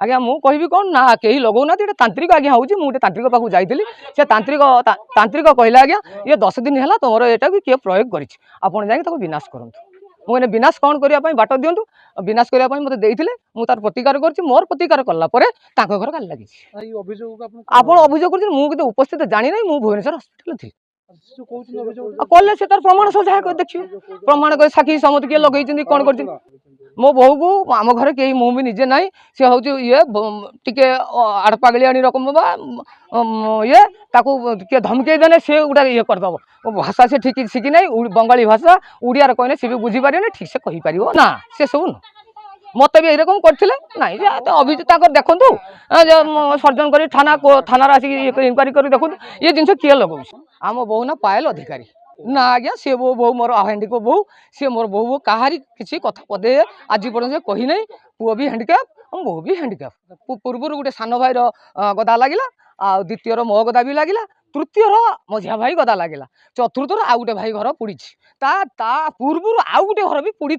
आज्ञा मु कहबी कौन ना कहीं लगौना तांत्रिक आज्ञा हूँ मुझे तांत्रिक पाक जाइली से तांत्रिक कहला आज्ञा ये 10 दिन है तुम यहाँ किए प्रयोग कर विनाश करूँ मुझे विनाश कौन करने बाट दिंतु विनाश करने मत देते मुझे प्रतिकार कर मोर प्रतिकार कलापर घर गाली लगी आप अभियोग कर मुझे उपस्थित जानी ना मुझे भुवनेश्वर हस्पिटाल थी कले से तार प्रमाण सब देखिए प्रमाण कर साक्षी समत किए लगे कौन कर मो बहु को आम घर कहीं मुझे भी निजे ना सी हूँ ये टे आड़पागलिया रकम ये किए धमके देने से गोटे ये करदब भाषा से ठीक शिखी ना बंगाली भाषा उड़िया कहने सी भी बुझीपारे ठीक से कहीपर ना से सब मत भी यकम करते ना अभियुक्त देखु सर्जन कर थाना आसिक इनक्वारी कर देखो ये जिन किए लगे आम बो ना पायल अधिकारी ना आज्ञा सी बो मोर हैंडिको बो सी मोर बो कहारी किसी कथा पदे आज पर्यटन कही ना पुओ भी हैंडिकाप बो भी हैंडिकाप पूर्वर गोटे सान भाईर गदा लगे आ द्वितीय मो गदा भी लगे तृतीय मझिया भाई गदा लगे चतुर्थ आउ गोटे भाई घर पुड़ी पूर्व आउ गोटे घर भी पुड़ी